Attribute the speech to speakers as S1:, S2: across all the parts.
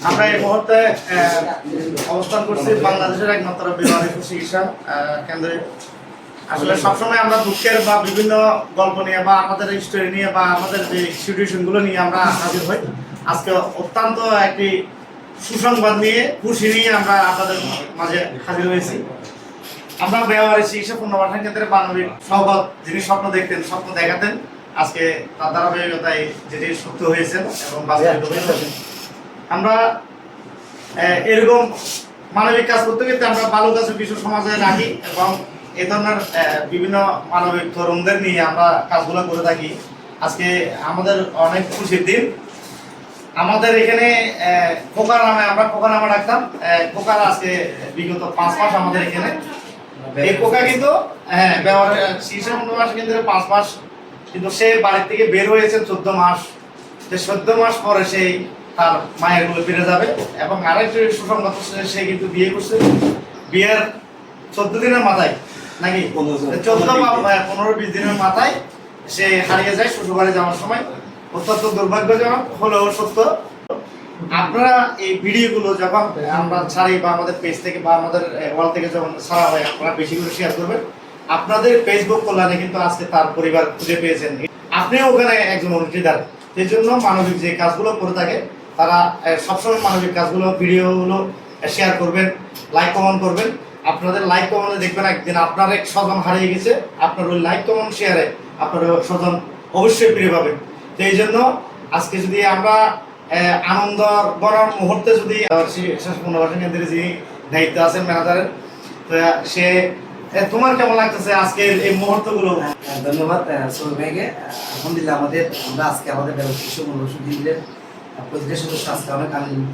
S1: আমরা এই মুহূর্তে অবস্থান করছি বাংলাদেশের একমাত্র বেমারি চিকিৎসা কেন্দ্রে। আসলে সবসময় আমরা দুঃখের বা বিভিন্ন গল্প নিয়ে বা আমাদের স্টোরি নিয়ে বা আমাদের যে সিচুয়েশনগুলো নিয়ে আমরা হাজির হই। আজকে অত্যন্ত একটি সুসংবাদ নিয়ে খুশি নিয়ে আমরা আপনাদের মাঝে হাজির হয়েছি। আমরা বেমারি চিকিৎসা পুনর্বাসন কেন্দ্রের মানবিক সহবত যিনি স্বপ্ন দেখতেন, স্বপ্ন দেখাতেন, আজকে তার ধারাবাহিকতায় যেটি সত্য হয়েছে এবং বাস্তবিত হয়েছে। আমরা এরকম মানবিক কাজ করতে গেলে আমরা ভালো কাজ কিছু সমাজে রাখি এবং এ ধরনের বিভিন্ন মানবিক তরুণদের নিয়ে আমরা কাজগুলো করে থাকি। আজকে আমাদের অনেক খুশির দিন। আমাদের এখানে খোকার নামে আমরা খোকা নামে রাখতাম। খোকার আজকে বিগত 5 মাস আমাদের এখানে। এই খোকা কিন্তু চিকিৎসা পুনর্বাসন কেন্দ্রে 5 মাস, কিন্তু সে বাড়ি থেকে বের হয়েছে 14 মাস। যে 14 মাস পরে সেই তার মায়ের কোলে ফিরে যাবে। এবং আরেকটি সুসংবাদ, সে কিন্তু বিয়ে করছে। বিয়ের 14 দিনের মাথায় নাকি 15-20 দিনের মাথায় সে হারিয়ে যায় শ্বশুরবাড়ি যাওয়ার সময়। অত্যন্ত দুর্ভাগ্যজনক হলেও সত্য। আপনারা এই ভিডিওগুলো যখন আমরা ছাড়ি বা আমাদের পেজ থেকে বা আমাদের ওয়াল থেকে যখন ছাড়া হয়, আপনারা বেশি করে শেয়ার করবেন। আপনাদের ফেসবুক কল্যাণে কিন্তু আজকে তার পরিবার খুঁজে পেয়েছেন। আপনিও ওখানে একজন অংশীদার। সেই জন্য মানবিক যে কাজগুলো করে থাকে তারা সবসময় মানবিক কাজগুলো ভিডিওগুলো শেয়ার করবেন, লাইক কমেন্ট করবেন। আপনাদের লাইক কমেন্টে দেখবেন একদিন আপনার এক স্বজন হারিয়ে গেছে, আপনার ওই লাইক কমেন্ট শেয়ারে আপনার স্বজন অবশ্যই ফিরে পাবেন। তো এই জন্য আজকে যদি আমরা আনন্দ গণার মুহূর্তে যদি পুনর্বাসন কেন্দ্রে যিনি দায়িত্ব আছেন ম্যানেজারের, সে তোমার কেমন লাগতেছে আজকের এই মুহূর্তগুলো?
S2: ধন্যবাদ সোহেল ভাইকে। আলহামদুলিল্লাহ আমরা আজকে আমাদের শিশু পুনর্বাসন কেন্দ্রের প্রতিটা সদস্য আজকে অনেক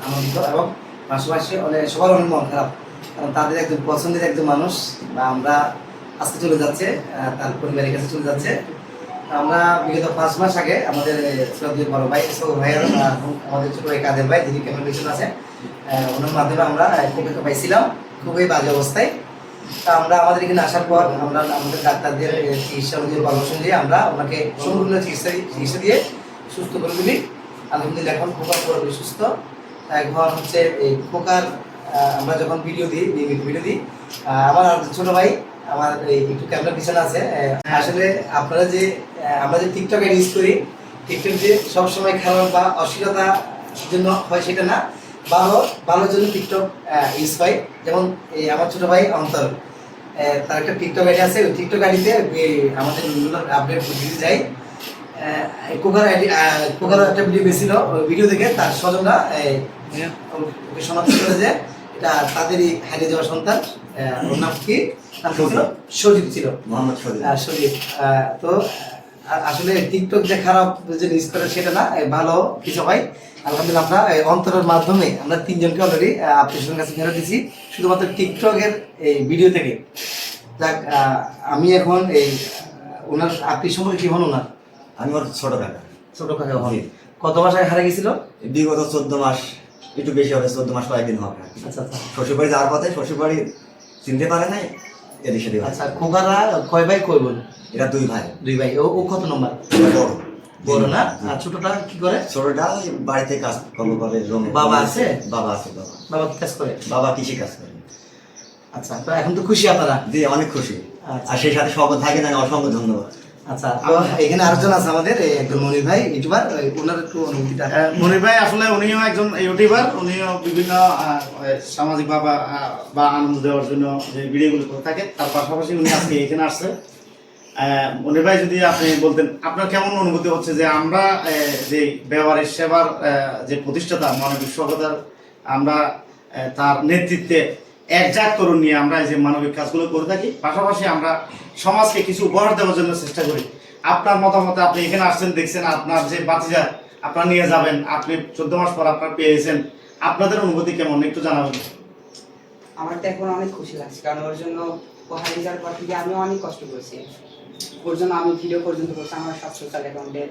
S2: আনন্দিত এবং পাশাপাশি সবার অনেক মন খারাপ, কারণ তাদের একজন পছন্দের একজন মানুষ বা আমরা আজকে চলে যাচ্ছে, তার পরিবারের কাছে চলে যাচ্ছে। আমরা বিগত 5 মাস আগে আমাদের শ্রদ্ধেয় বড় ভাই সোহেল ভাইয়ের আমাদের ছোট ভাই কাদের ভাই, যিনি ক্যামেরা পিছনে আছেন, ওনার মাধ্যমে আমরা খোকাকে পাইছিলাম খুবই বাজে অবস্থায়। তা আমরা আমাদের এখানে আসার পর আমরা আমাদের ডাক্তারদের চিকিৎসা অনুযায়ী পরামর্শ দিয়ে আমরা ওনাকে সম্পূর্ণ চিকিৎসা দিয়ে সুস্থ করে তুলি। আলহামদুলিল্লাহ এখন খোকা পুরোপুরি সুস্থ। এখন হচ্ছে এই খোকার আমরা যখন ভিডিও দিই, নিয়মিত ভিডিও দিই, আমার ছোট ভাই আমার একটু ক্যামেরা পিছনে আছে। আসলে আপনারা যে আমরা যে টিকটক ইউজ করি, টিকটক যে সবসময় খারাপ বা অশ্লীলতার জন্য হয় সেটা না, ভালোর জন্য টিকটক ইউজ হয়। যেমন এই আমার ছোট ভাই অন্তর, তার একটা টিকটক আইডি আছে। ওই টিকটক আইডিতে আমাদের আপডেট দিতে যাই। কোকার একটা ভিডিও বেশিল, ওই ভিডিও দেখে তার স্বজনরা ওকে শনাক্ত করে যে এটা তাদেরই হারিয়ে যাওয়া সন্তান। ওর নাম কি? সজীব ছিল, মোহাম্মদ সজীব। তো আসলে টিকটক যে খারাপ যে ইউজ করে সেটা না, ভালো কিছু হয়। আলহামদুলিল্লাহ আমরা অন্তরের মাধ্যমে আমরা 3 জনকে অলরেডি আপনার কাছে ফেরত দিচ্ছি শুধুমাত্র টিকটকের এই ভিডিও থেকে। যাক, আমি এখন এই ওনার আত্মীয় সম্পর্কে কি হন ওনার?
S3: আমি ওর ছোট কাকা।
S2: ছোট কাকা হন। কত মাস আগে হারিয়ে গেছিল?
S3: বিগত 14 মাস, একটু বেশি হবে, 14 মাস কয়েকদিন হবে।
S2: আচ্ছা আচ্ছা।
S3: শ্বশুরবাড়ি যাওয়ার পথে শ্বশুরবাড়ি চিনতে পারে নাই, এদিক সেদিক।
S2: আচ্ছা, খোকারা কয় ভাই কই বোন?
S3: এরা 2 ভাই।
S2: 2 ভাই। ও কত নম্বর? বড় না? আর ছোটটা কি করে?
S3: ছোটটা বাড়িতে কাজ কর্ম করে, জমি।
S2: বাবা আছে?
S3: বাবা আছে।
S2: বাবা কি কাজ করে?
S3: বাবা কৃষি কাজ করে।
S2: আচ্ছা, তো এখন তো খুশি আপনারা?
S3: জি, অনেক খুশি। আর সেই সাথে সকল থাকে না, অসংখ্য ধন্যবাদ।
S2: আচ্ছা, এখানে আরেকজন আছে আমাদের একজন মনির ভাই, ইউটিউবার। ওনার একটু অনুভূতিটা।
S1: মনির ভাই আসলে উনিও একজন ইউটিউবার। উনিও বিভিন্ন সামাজিক বা আনন্দ দেওয়ার জন্য যে ভিডিওগুলো করে থাকে, তার পাশাপাশি উনি আজকে এখানে আসছে। মনির ভাই, যদি আপনি বলতেন আপনার কেমন অনুভূতি হচ্ছে যে আমরা যে ব্যবহারের সেবার যে প্রতিষ্ঠাতা মানবিক সভ্যতার, আমরা তার নেতৃত্বে একজাক তরুণ নিয়ে আমরা যে মানবিক কাজগুলো করে থাকি, পাশাপাশি আমরা সমাজকে কিছু উপহার দেওয়ার জন্য চেষ্টা করি। আপনার মতামতে, আপনি এখানে আসছেন, দেখছেন আপনার যে বাতিজা আপনার নিয়ে যাবেন, আপনি 14 মাস পর আপনার পেয়েছেন, আপনাদের অনুভূতি কেমন একটু জানাবেন?
S4: আমার তো এখন অনেক খুশি লাগছে, কারণ ওর জন্য ও হারিয়ে যাওয়ার পর থেকে আমি অনেক কষ্ট করেছি। ওর জন্য আমি ভিডিও পর্যন্ত করছি আমার সব সোশ্যাল অ্যাকাউন্টে,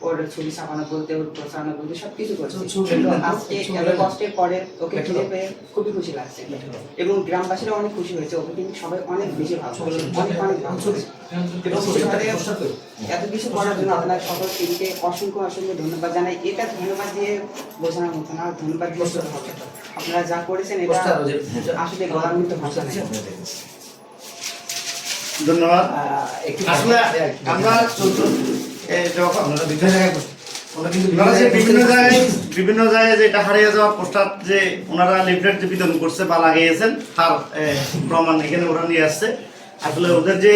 S4: ওর ছবি ছাপানো বলতে, ওর প্রচারণা বলতে সব কিছু করছি। কিন্তু আজকে এত কষ্টের পরে ওকে ফিরে পেয়ে খুবই খুশি লাগছে এবং গ্রামবাসীরা অনেক খুশি হয়েছে। ওকে কিন্তু সবাই অনেক বেশি ভালো, অনেক অনেক ভালো। এবং এত কিছু করার জন্য আপনার সকল টিমকে অসংখ্য অসংখ্য ধন্যবাদ জানাই। এটা ধন্যবাদ দিয়ে বোঝানোর মতো না, ধন্যবাদ দিয়ে শুরু হবে। আপনারা যা করেছেন এটা আসলে গলার মতো ভাষা নেই।
S1: ধন্যবাদ।
S2: একটু
S1: আসলে আমরা যখন
S2: ওনারা যে
S1: বিভিন্ন জায়গায় যেটা হারিয়ে যাওয়া পোস্টার যে ওনারা লিফলেট যে বিতরণ করছে বা লাগিয়েছেন তার প্রমাণ এখানে ওরা নিয়ে আসছে। আসলে ওদের যে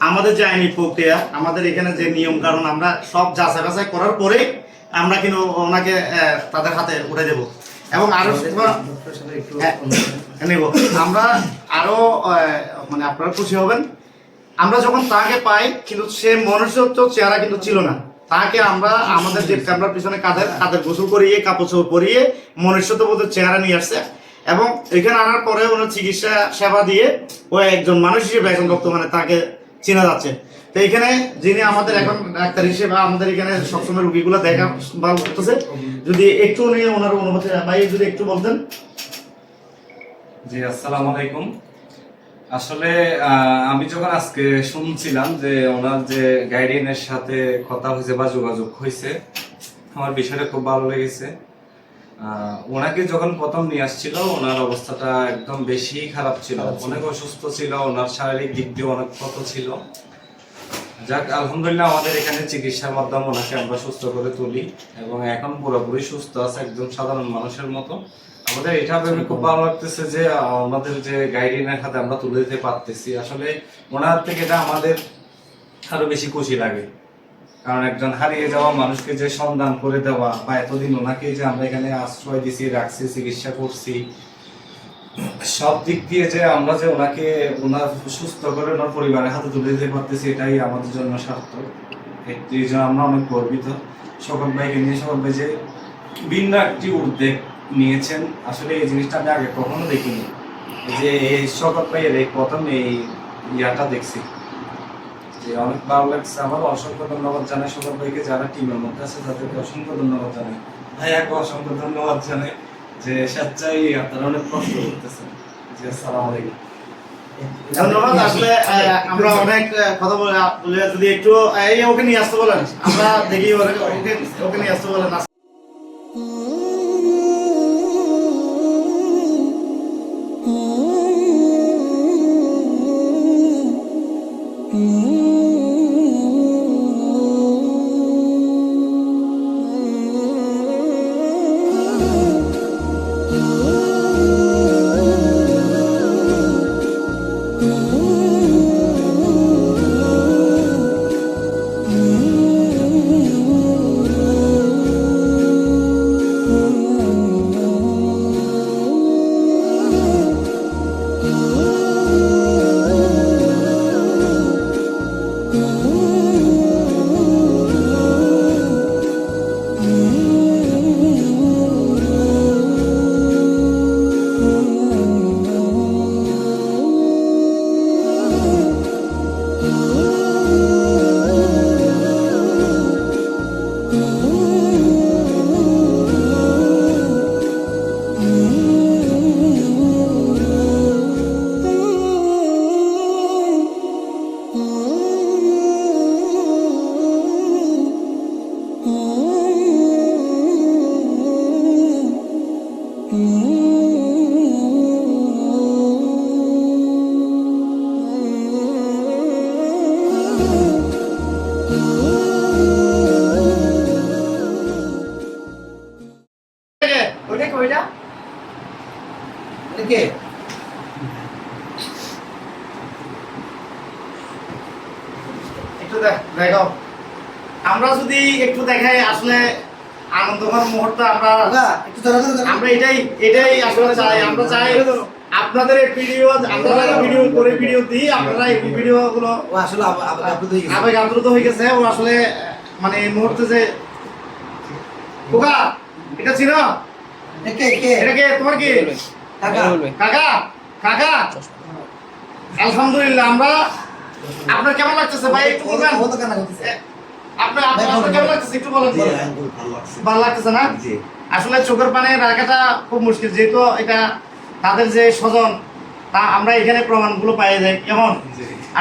S1: আমাদের যে আইনি প্রক্রিয়া, আমাদের এখানে যে নিয়ম কারণ আমরা সব যাচাই বাছাই করার পরে আমরা কিন্তু ওনাকে তাদের হাতে উঠে দেব এবং আরো নেব। আমরা আরো মানে আপনারা খুশি হবেন, আমরা যখন তাকে পাই কিন্তু সে মনুষ্যত্ব চেহারা কিন্তু ছিল না। তাকে আমরা আমাদের যে ক্যামেরার পিছনে কাদের গোসল করিয়ে কাপড় চোপড় পরিয়ে মনুষ্যত্ববোধের চেহারা নিয়ে আসছে এবং এখানে আনার পরে ওনার চিকিৎসা সেবা দিয়ে ও একজন মানুষ হিসেবে এখন বর্তমানে তাকে চেনা যাচ্ছে। তো এখানে যিনি আমাদের এখন ডাক্তার হিসেবে আমাদের এখানে সবসময় রুগীগুলো দেখা ভালো করতেছে, যদি একটু নিয়ে ওনার অনুমতি ভাই যদি একটু বলতেন।
S5: জি, আসসালামু আলাইকুম। আসলে আমি যখন আজকে শুনছিলাম যে ওনার যে গাইডিয়ানের সাথে কথা হয়েছে বা যোগাযোগ হয়েছে, আমার বিষয়টা খুব ভালো লেগেছে। ওনাকে যখন প্রথম নিয়ে আসছিল ওনার অবস্থাটা একদম বেশি খারাপ ছিল, অনেক অসুস্থ ছিল, ওনার শারীরিক দিক দিয়ে অনেক ক্ষত ছিল। যাক আলহামদুলিল্লাহ আমাদের এখানে চিকিৎসার মাধ্যমে ওনাকে আমরা সুস্থ করে তুলি এবং এখন পুরোপুরি সুস্থ আছে, একদম সাধারণ মানুষের মতো। আমাদের এটা ভেবে খুব ভালো লাগতেছে যে আমাদের যে গাইডলাইনের হাতে আমরা তুলে দিতে পারতেছি। আসলে ওনার থেকে এটা আমাদের আরো বেশি খুশি লাগে, কারণ একজন হারিয়ে যাওয়া মানুষকে যে সন্ধান করে দেওয়া বা এতদিন ওনাকে যে আমরা এখানে আশ্রয় দিছি, রাখছি, চিকিৎসা করছি, সব দিক দিয়ে যে আমরা যে ওনাকে ওনার সুস্থ করে ওনার পরিবারের হাতে তুলে দিতে পারতেছি, এটাই আমাদের জন্য সার্থক। এই জন্য আমরা অনেক গর্বিত। সকল ভাইকে নিয়ে সকল ভাই যে ভিন্ন একটি উদ্যোগ নিয়েছেন, আসলে এই জিনিসটা আমি আগে কখনো দেখিনি, যে এই সকল ভাইয়ের এই প্রথম এই ইয়াটা দেখছি, যে অনেক ভালো লাগছে। আমার অসংখ্য ধন্যবাদ জানাই সকল ভাইকে, যারা টিমের মধ্যে আছে তাদেরকে অসংখ্য ধন্যবাদ জানাই, ভাইয়াকে অসংখ্য ধন্যবাদ জানাই যে স্বেচ্ছায় আপনারা অনেক কষ্ট করতেছেন। জি, আসসালামু আলাইকুম।
S1: ধন্যবাদ। আসলে আমরা অনেক কথা বলে যদি একটু এই ওকে নিয়ে আসতে বলেন, আমরা দেখি ওকে নিয়ে আসতে বলেন। একটু দেখো, আমরা যদি একটু দেখাই আসলে আনন্দঘন মুহূর্ত আমরা এটাই আসলে চাই। আমরা চাই আপনাদের এই ভিডিও, আমরা ভিডিও করে ভিডিও দিই, আপনারা এই ভিডিও গুলো
S2: আসলে
S1: আবেগ আপ্লুত হয়ে গেছে। ও আসলে মানে এই মুহূর্তে যে কোকা এটা ছিল, এটা কে তোমার কি কাকা? কাকা কাকা আলহামদুলিল্লাহ আমরা আপনার কেমন লাগতেছে ভাই একটু বলবেন?
S2: ও তো কান্না করতেছে।
S1: আপনার আপনার কেমন লাগতেছে একটু বলেন।
S3: জি আঙ্কুল ভালো লাগছে।
S1: ভালো লাগতেছে না?
S3: জি
S1: আসলে চোখের পানি রাখাটা খুব মুশকিল, যেহেতু এটা তাদের যে স্বজন, তা আমরা এখানে প্রমাণগুলো পাই যাই কেমন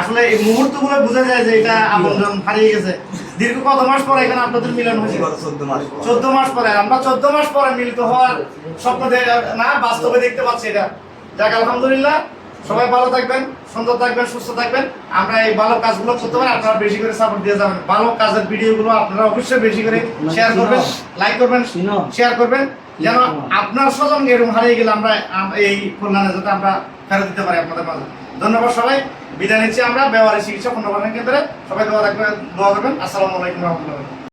S1: আসলে এই মুহূর্তগুলো বোঝা যায় যে এটা আপনজন হারিয়ে গেছে। দীর্ঘ কত মাস পরে এখানে আপনাদের মিলন হয়েছে?
S3: গত 14 মাস পর।
S1: 14 মাস পরে। আমরা 14 মাস পরে মিলিত হওয়ার স্বপ্ন না বাস্তবে দেখতে পাচ্ছি এটা। যাক আলহামদুলিল্লাহ, সবাই ভালো থাকবেন, সুন্দর থাকবেন, সুস্থ থাকবেন। আমরা এই ভালো কাজগুলো করতে পারি, আপনারা বেশি করে সাপোর্ট দিয়ে যাবেন। ভালো কাজের ভিডিওগুলো আপনারা অবশ্যই বেশি করে শেয়ার করবেন, লাইক করবেন, শেয়ার করবেন, যেন আপনার স্বজনকে এরকম হারিয়ে গেলে আমরা এই কল্যাণে যাতে আমরা ফেরত দিতে পারি আপনাদের মাঝে। ধন্যবাদ সবাই, বিদায় নিচ্ছি আমরা ব্যবহারিক চিকিৎসা পুনর্বাসন কেন্দ্রে। সবাই দোয়া করবেন। আসসালামু আলাইকুম রহমতুল্লাহ।